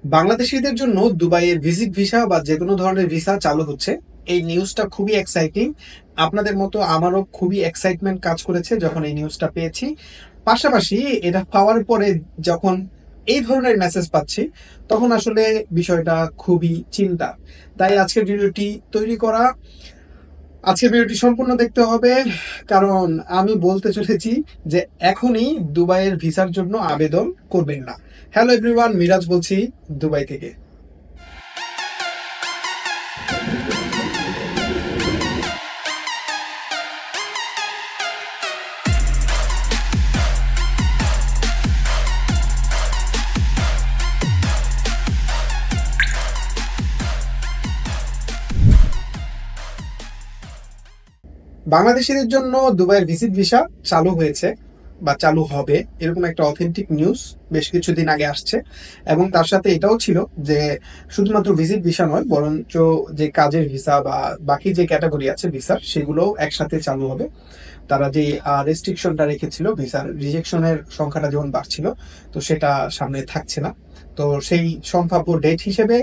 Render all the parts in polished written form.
বাংলাদেশিদের জন্য দুবাইয়ের ভিজিট ভিসা বা যে কোনো ধরনের ভিসা চালু হচ্ছে। এই নিউজটা খুবই এক্সাইটিং। আপনাদের মতো আমারও খুবই এক্সাইটমেন্ট কাজ করেছে যখন এই নিউজটা পেয়েছি। পাশাপাশি এটা পাওয়ার পরে যখন এই ধরনের মেসেজ পাচ্ছি তখন আসলে বিষয়টা খুবই চিন্তা। তাই আজকের ভিডিওটি তৈরি করা। আজকের ভিডিওটি সম্পূর্ণ দেখতে হবে, কারণ আমি বলতে চলেছি যে এখনই দুবাইয়ের ভিসার জন্য আবেদন করবেন না। হ্যালো এভরিওয়ান, মিরাজ বলছি দুবাই থেকে। বাংলাদেশিদের জন্য দুবাইয়ের ভিজিট ভিসা চালু হয়েছে বা চালু হবে, এরকম একটা অথেন্টিক নিউজ বেশ কিছুদিন আগে আসছে। এবং তার সাথে এটাও ছিল যে শুধুমাত্র ভিজিট ভিসা নয়, বরঞ্চ যে কাজের ভিসা বা বাকি যে ক্যাটাগরি আছে ভিসার, সেগুলো একসাথে চালু হবে। তারা যে রেস্ট্রিকশনটা রেখেছিল, ভিসার রিজেকশনের সংখ্যাটা যেমন বাড়ছিল, তো সেটা সামনে থাকছে না। তো সেই সম্ভাব্য ডেট হিসেবে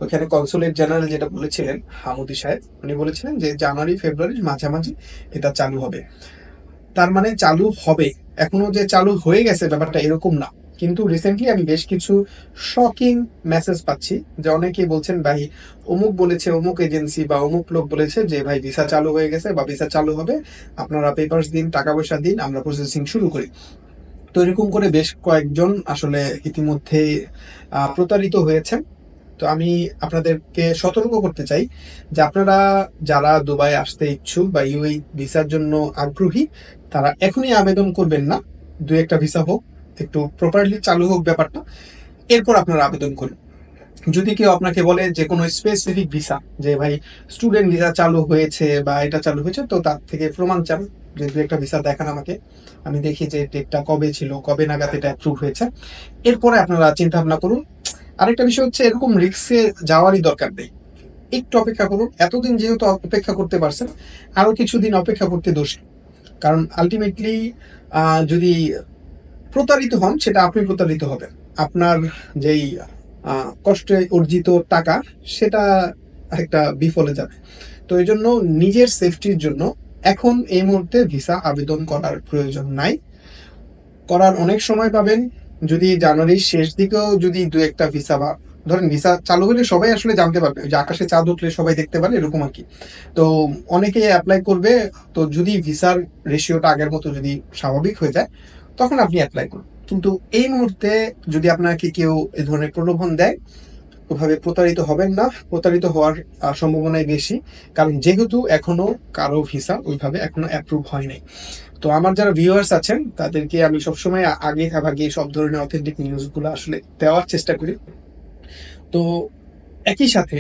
ওখানে কনসুলেট জেনারেল যেটা বলেছিলেন হামুদি সাহেব, উনি বলেছিলেন যে জানুয়ারি ফেব্রুয়ারির মাঝামাঝি এটা চালু হবে। তার মানে চালু হবে, এখনো যে চালু হয়ে গেছে ব্যাপারটা এরকম না। কিন্তু রিসেন্টলি আমি বেশ কিছু শকিং মেসেজ পাচ্ছি যে অনেকেই বলছেন ভাই অমুক বলেছে, অমুক এজেন্সি বা অমুক লোক বলেছে যে ভাই ভিসা চালু হয়ে গেছে বা ভিসা চালু হবে, আপনারা পেপারস দিন, টাকা পয়সা দিন, আমরা প্রসেসিং শুরু করি। তো এরকম করে বেশ কয়েকজন আসলে ইতিমধ্যে প্রতারিত হয়েছেন। তো আমি আপনাদেরকে সতর্ক করতে চাই যে আপনারা যারা দুবাই আসতে ইচ্ছুক বা ইউএই ভিসার জন্য আগ্রহী, তারা এখনই আবেদন করবেন না। দুই একটা ভিসা হোক, একটু প্রপারলি চালু হোক ব্যাপারটা, এরপর আপনারা আবেদন করুন। যদি কেউ আপনাকে বলে যে কোনো স্পেসিফিক ভিসা, যে ভাই স্টুডেন্ট ভিসা চালু হয়েছে বা এটা চালু হয়েছে, তো তার থেকে প্রমাণ চান যে দু একটা ভিসা দেখান আমাকে, আমি দেখি যে ডেটটা কবে ছিল, কবে নাগাদ এটা অ্যাপ্রুভ হয়েছে, এরপরে আপনারা চিন্তা ভাবনা করুন। আরেকটা বিষয় হচ্ছে, এরকম রিস্কে যাওয়ারই দরকার নেই। একটু অপেক্ষা করুন। এতদিন যেহেতু অপেক্ষা করতে পারছেন, আরো কিছুদিন অপেক্ষা করতে দোষ নেই। কারণ আলটিমেটলি যদি প্রতারিত হন, সেটা আপনি প্রতারিত হবেন। আপনার যেই কষ্টে অর্জিত টাকা, সেটা একটা বিফলে যাবে। তো এই জন্য নিজের সেফটির জন্য এখন এই মুহূর্তে ভিসা আবেদন করার প্রয়োজন নাই। করার অনেক সময় পাবেন, যদি জানুয়ারির শেষ দিকেও যদি দু একটা ভিসা বা ধরেন ভিসা চালু হলে সবাই আসলে জানতে পারবে, যে আকাশে চাঁদ উঠলে সবাই দেখতে পারে, এরকম আর কি। তো অনেকে অ্যাপ্লাই করবে। তো যদি ভিসার রেশিওটা আগের মতো যদি স্বাভাবিক হয়ে যায়, তখন আপনি অ্যাপ্লাই করুন। কিন্তু এই মুহূর্তে যদি আপনাকে কেউ এ ধরনের প্রলোভন দেয়, ওভাবে প্রতারিত হবেন না। প্রতারিত হওয়ার সম্ভাবনাই বেশি, কারণ যেহেতু এখনো কারো ভিসা ওইভাবে এখনো অ্যাপ্রুভ হয় নাই। তো আমার যারা ভিউয়ার্স আছেন, তাদেরকে আমি সবসময় আগে ভাগে সব ধরনের অথেন্টিক নিউজগুলো আসলে দেওয়ার চেষ্টা করি। তো একই সাথে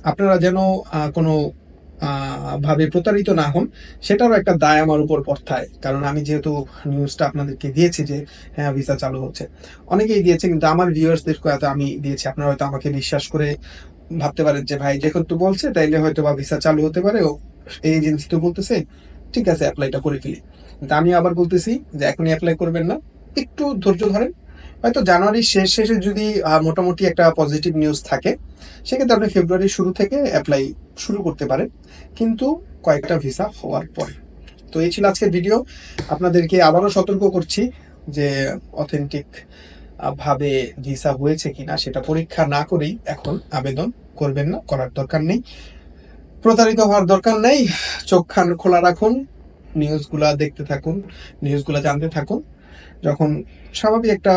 আপনারা যেন কোনো ভাবে প্রতারিত না হন, সেটারও একটা দায় আমার উপর বর্তায়। কারণ আমি যেহেতু নিউজটা আপনাদেরকে দিয়েছি যে হ্যাঁ ভিসা চালু হচ্ছে, অনেকেই দিয়েছে, কিন্তু আমার ভিউয়ার্সদের হয়তো আমি দিয়েছি, আপনারা হয়তো আমাকে বিশ্বাস করে ভাবতে পারেন যে ভাই যেহেতু বলছে তাইলে হয়তো বা ভিসা চালু হতে পারে, ও এই এজেন্সি তো বলতেছে, ঠিক আছে অ্যাপ্লাইটা করে ফেলি। কিন্তু আমি আবার বলতেছি যে এখনই অ্যাপ্লাই করবেন না, একটু ধৈর্য ধরেন। হয়তো জানুয়ারির শেষে যদি মোটামুটি একটা পজিটিভ নিউজ থাকে, সেক্ষেত্রে আপনি ফেব্রুয়ারির শুরু থেকে অ্যাপ্লাই শুরু করতে পারেন, কিন্তু কয়েকটা ভিসা হওয়ার পরে। তো এই ছিল আজকের ভিডিও। আপনাদেরকে আবারও সতর্ক করছি যে অথেন্টিক ভাবে ভিসা হয়েছে কিনা সেটা পরীক্ষা না করেই এখন আবেদন করবেন না, করার দরকার নেই। প্রতারিত হওয়ার দরকার নেই। চোখ কান খোলা রাখুন, নিউজগুলা দেখতে থাকুন, নিউজগুলা জানতে থাকুন। যখন স্বাভাবিক একটা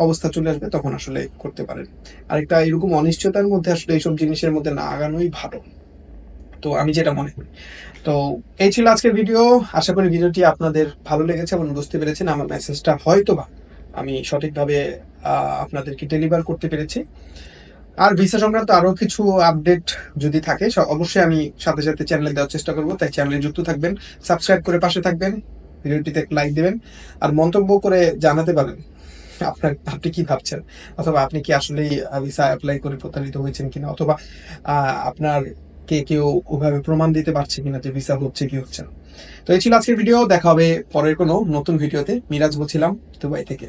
অবস্থা চলে আসবে, তখন আসলে করতে পারেন। আরেকটা এরকম অনিশ্চয়তার মধ্যে আসলে এইসব জিনিসের মধ্যে না আগানোই ভালো, তো আমি যেটা মনে করি। তো এই ছিল আজকের ভিডিও। আশা করি ভিডিওটি আপনাদের ভালো লেগেছে এবং বুঝতে পেরেছেন আমার মেসেজটা হয়তোবা আমি সঠিকভাবে আপনাদেরকে ডেলিভার করতে পেরেছি। আর ভিসা সংক্রান্ত আরো কিছু আপডেট যদি থাকে, অবশ্যই আমি সাথে সাথে চ্যানেলে দেওয়ার চেষ্টা করবো। তাই চ্যানেলে যুক্ত থাকবেন, সাবস্ক্রাইব করে পাশে থাকবেন, ভিডিওটিতে লাইক দেবেন, আর মন্তব্য করে জানাতে পারেন আপনি কি ভাবছেন, অথবা আপনি কি আসলে ভিসা অ্যাপ্লাই করে প্রতারিত হয়েছেন কিনা, অথবা আপনার কে কেউ ওভাবে প্রমাণ দিতে পারছে কিনা যে ভিসা হচ্ছে কি হচ্ছে না। তো এই ছিল আজকের ভিডিও। দেখা হবে পরের কোনো নতুন ভিডিওতে। মিরাজ বলছিলাম দুবাই থেকে।